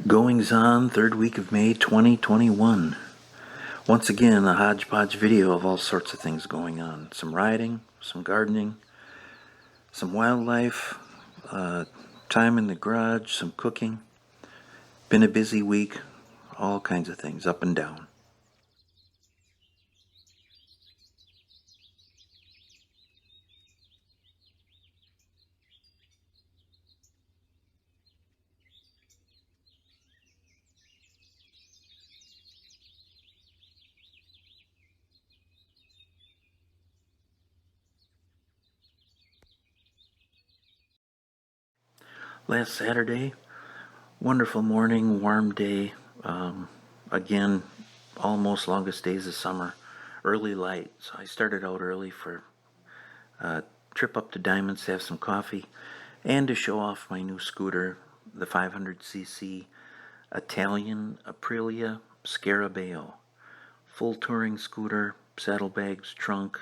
Goings on, third week of May 2021. Once again, a hodgepodge video of all sorts of things going on. Some riding, some gardening, some wildlife, time in the garage, some cooking. Been a busy week, all kinds of things, up and down. Last Saturday, wonderful morning, warm day. Again, almost longest days of summer. Early light, so I started out early for a trip up to Diamonds to have some coffee and to show off my new scooter, the 500cc Italian Aprilia Scarabeo. Full touring scooter, saddlebags, trunk,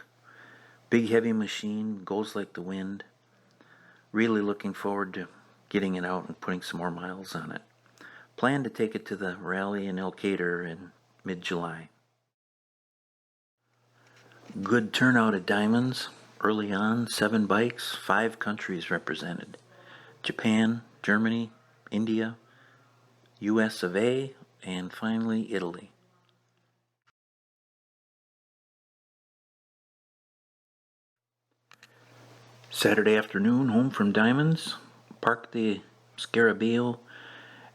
big heavy machine, goes like the wind. Really looking forward to getting it out and putting some more miles on it. Plan to take it to the rally in El Cater in mid-July. Good turnout at Diamonds. Early on, 7 bikes, 5 countries represented. Japan, Germany, India, US of A, and finally Italy. Saturday afternoon, home from Diamonds, parked the Scarabeo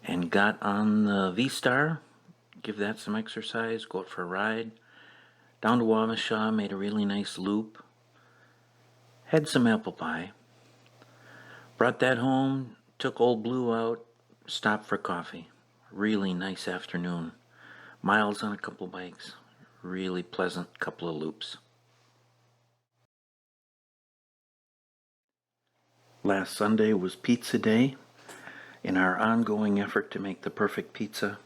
and got on the V-Star, give that some exercise, go out for a ride. Down to Wamasha, made a really nice loop. Had some apple pie. Brought that home, took Old Blue out, stopped for coffee. Really nice afternoon. Miles on a couple bikes. Really pleasant couple of loops. Last Sunday was pizza day. In our ongoing effort to make the perfect pizza,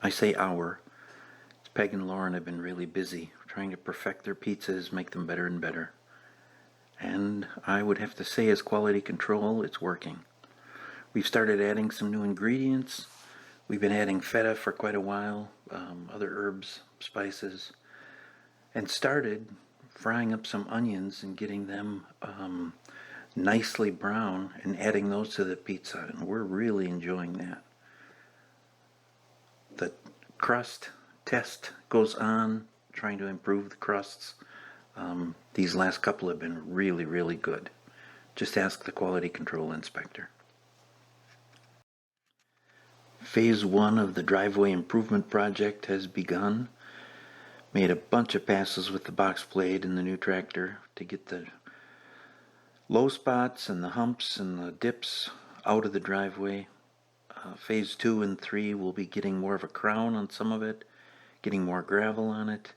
I say our, Peg and Lauren have been really busy trying to perfect their pizzas, make them better and better. And I would have to say, as quality control, it's working. We've started adding some new ingredients. We've been adding feta for quite a while, other herbs, spices, and started frying up some onions and getting them nicely brown and adding those to the pizza, and we're really enjoying that. The crust test goes on, trying to improve the crusts. These last couple have been really, really good. Just ask the quality control inspector. Phase 1 of the driveway improvement project has begun. Made a bunch of passes with the box blade and the new tractor to get the low spots and the humps and the dips out of the driveway. Phase 2 and 3 will be getting more of a crown on some of it, getting more gravel on it,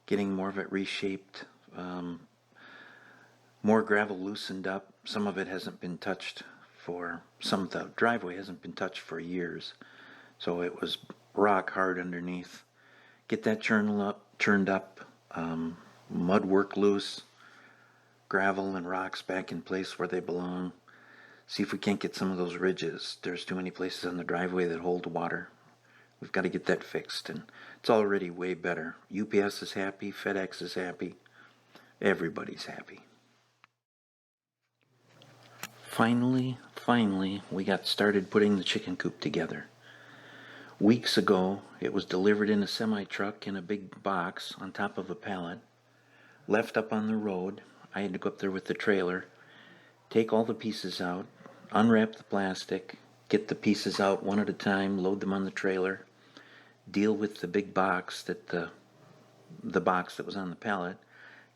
getting more of it reshaped, more gravel loosened up. Some of it hasn't been touched some of the driveway hasn't been touched for years, so it was rock hard underneath. Get that churned up, mud work loose, gravel and rocks back in place where they belong. See if we can't get some of those ridges. There's too many places on the driveway that hold water. We've got to get that fixed, and it's already way better. UPS is happy, FedEx is happy, everybody's happy. Finally, we got started putting the chicken coop together. Weeks ago, it was delivered in a semi-truck in a big box on top of a pallet, left up on the road. I had to go up there with the trailer, take all the pieces out, unwrap the plastic, get the pieces out one at a time, load them on the trailer, deal with the big box the box that was on the pallet,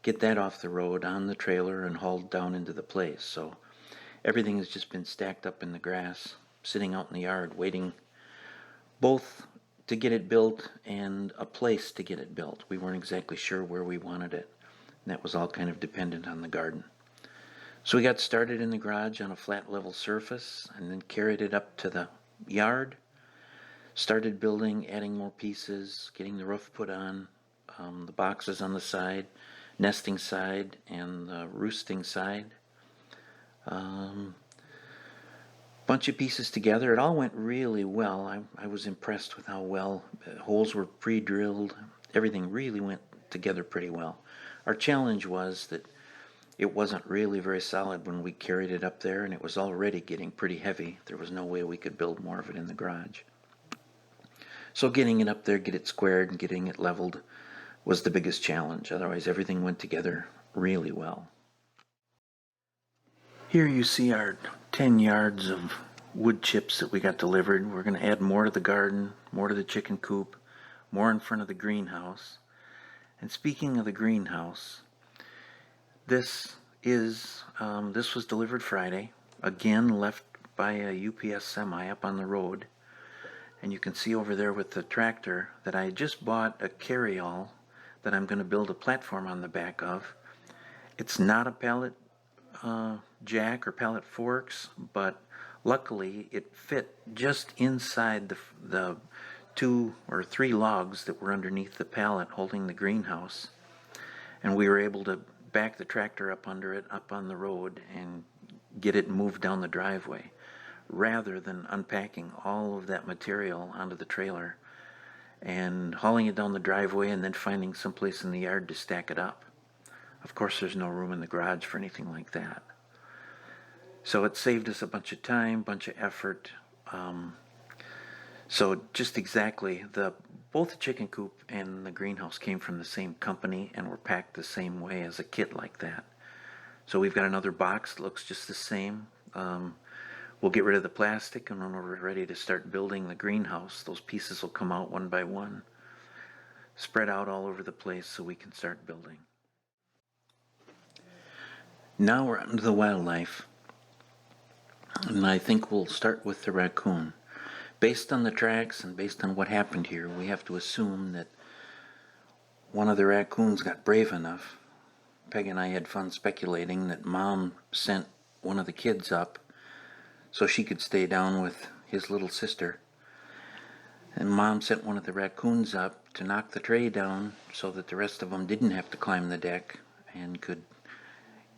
get that off the road on the trailer and hauled down into the place. So everything has just been stacked up in the grass, sitting out in the yard, waiting both to get it built and a place to get it built. We weren't exactly sure where we wanted it, and that was all kind of dependent on the garden. So we got started in the garage on a flat level surface and then carried it up to the yard, started building, adding more pieces, getting the roof put on, the boxes on the side, nesting side, and the roosting side. Bunch of pieces together. It all went really well. I was impressed with how well holes were pre-drilled. Everything really went together pretty well. Our challenge was that it wasn't really very solid when we carried it up there, and it was already getting pretty heavy. There was no way we could build more of it in the garage. So getting it up there, get it squared, and getting it leveled was the biggest challenge. Otherwise, everything went together really well. Here you see our 10 yards of wood chips that we got delivered. We're going to add more to the garden, more to the chicken coop, more in front of the greenhouse. And speaking of the greenhouse, this was delivered Friday, again left by a UPS semi up on the road. And you can see over there with the tractor that I just bought a carryall that I'm going to build a platform on the back of. It's not a pallet jack or pallet forks, but luckily it fit just inside the 2 or 3 logs that were underneath the pallet holding the greenhouse, and we were able to back the tractor up under it, up on the road, and get it moved down the driveway rather than unpacking all of that material onto the trailer and hauling it down the driveway and then finding someplace in the yard to stack it up. Of course, there's no room in the garage for anything like that. So it saved us a bunch of time, bunch of effort. So just exactly, both the chicken coop and the greenhouse came from the same company and were packed the same way as a kit like that. So we've got another box that looks just the same. We'll get rid of the plastic, and when we're ready to start building the greenhouse, those pieces will come out one by one, spread out all over the place so we can start building. Now we're on to the wildlife, and I think we'll start with the raccoon. Based on the tracks and based on what happened here, we have to assume that one of the raccoons got brave enough. Peg and I had fun speculating that Mom sent one of the kids up so she could stay down with his little sister. And Mom sent one of the raccoons up to knock the tray down so that the rest of them didn't have to climb the deck and could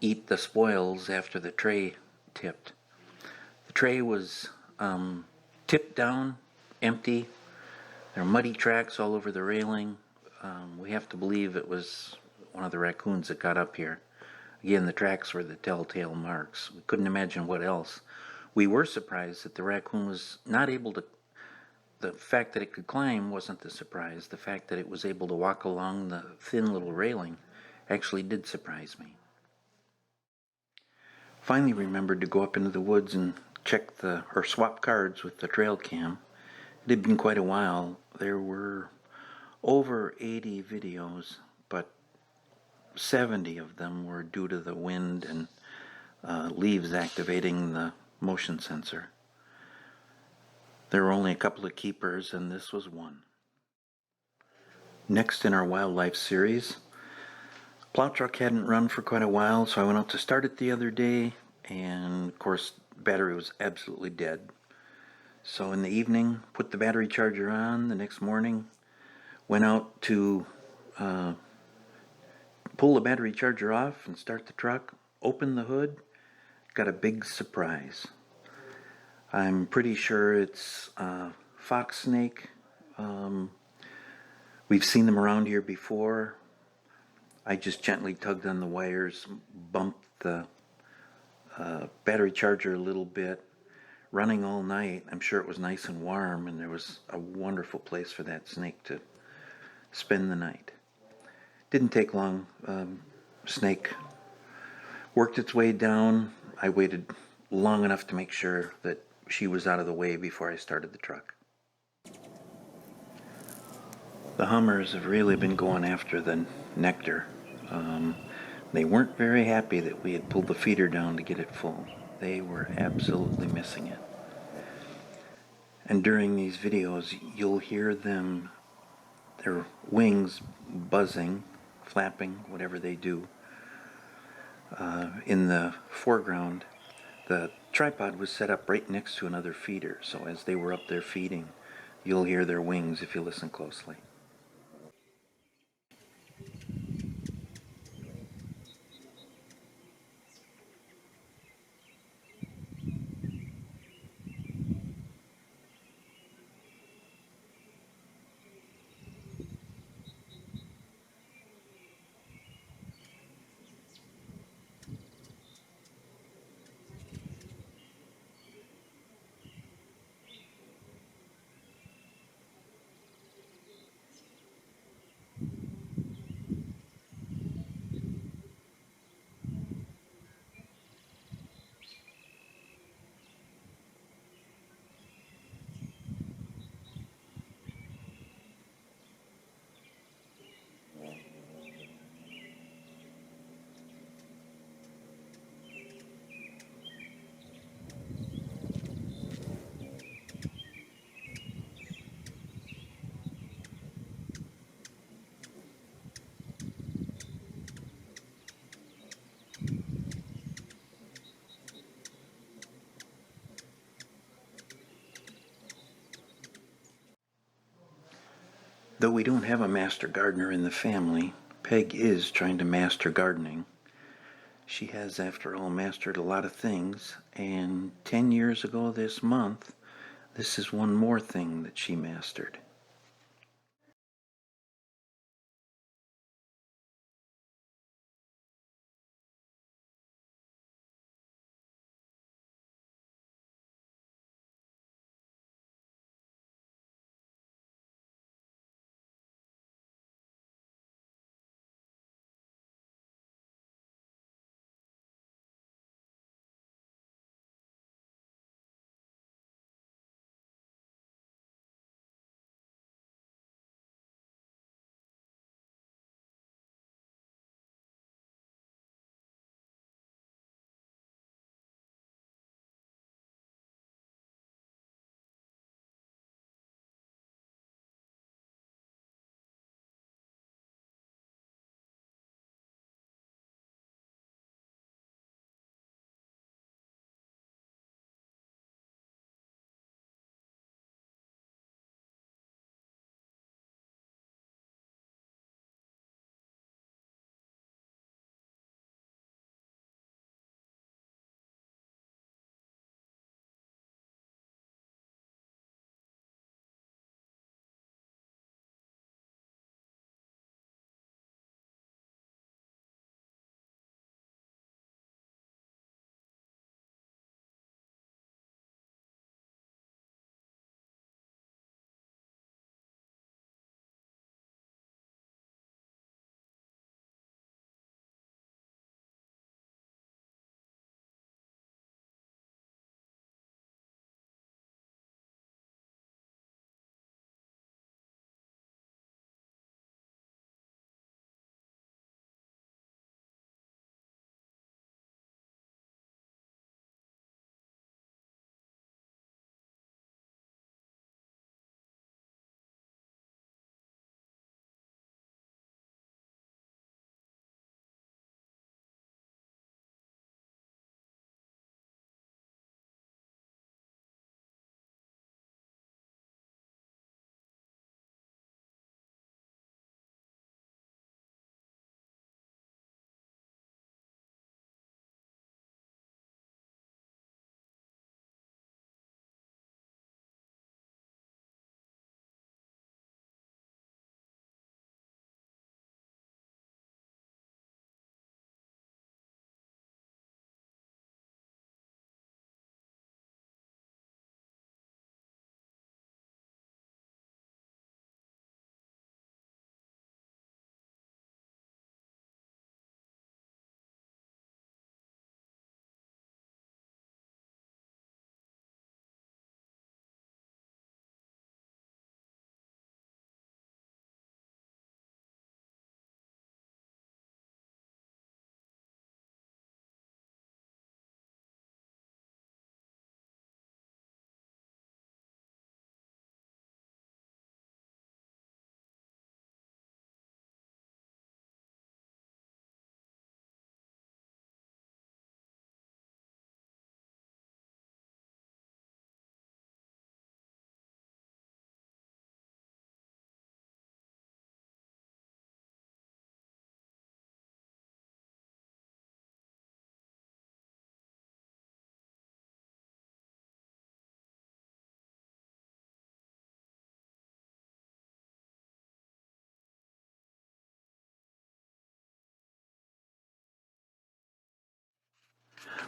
eat the spoils after the tray tipped. The tray was tipped down, empty. There are muddy tracks all over the railing. We have to believe it was one of the raccoons that got up here. Again, the tracks were the telltale marks. We couldn't imagine what else. We were surprised that the raccoon was not able to. The fact that it could climb wasn't the surprise. The fact that it was able to walk along the thin little railing actually did surprise me. Finally remembered to go up into the woods and check or swap cards with the trail cam. It had been quite a while. There were over 80 videos, but 70 of them were due to the wind and leaves activating the motion sensor. There were only a couple of keepers, and this was one. Next in our wildlife series, plow truck hadn't run for quite a while, so I went out to start it the other day, and of course battery was absolutely dead. So in the evening, put the battery charger on. The next morning, went out to pull the battery charger off and start the truck, open the hood, got a big surprise. I'm pretty sure it's fox snake. We've seen them around here before. I just gently tugged on the wires, bumped the battery charger a little bit. Running all night, I'm sure it was nice and warm, and there was a wonderful place for that snake to spend the night. Didn't take long. Snake worked its way down. I waited long enough to make sure that she was out of the way before I started the truck. The hummers have really been going after the nectar. They weren't very happy that we had pulled the feeder down to get it full. They were absolutely missing it. And during these videos, you'll hear them, their wings buzzing, flapping, whatever they do. In the foreground, the tripod was set up right next to another feeder, so as they were up there feeding, you'll hear their wings if you listen closely. Though we don't have a master gardener in the family, Peg is trying to master gardening. She has, after all, mastered a lot of things, and 10 years ago this month, this is one more thing that she mastered.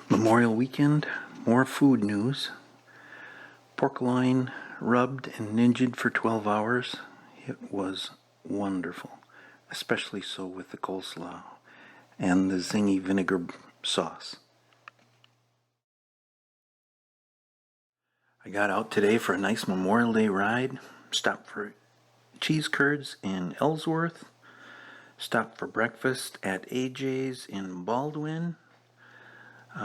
Memorial weekend, more food news. Pork loin rubbed and ninjaed for 12 hours. It was wonderful, especially so with the coleslaw and the zingy vinegar sauce. I got out today for a nice Memorial Day ride. Stopped for cheese curds in Ellsworth. Stopped for breakfast at AJ's in Baldwin.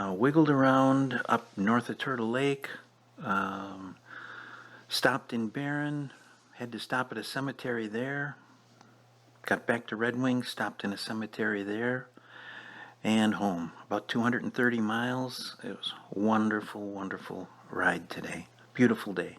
Wiggled around up north of Turtle Lake. Stopped in Barron. Had to stop at a cemetery there. Got back to Red Wing. Stopped in a cemetery there. And home. About 230 miles. It was a wonderful, wonderful ride today. Beautiful day.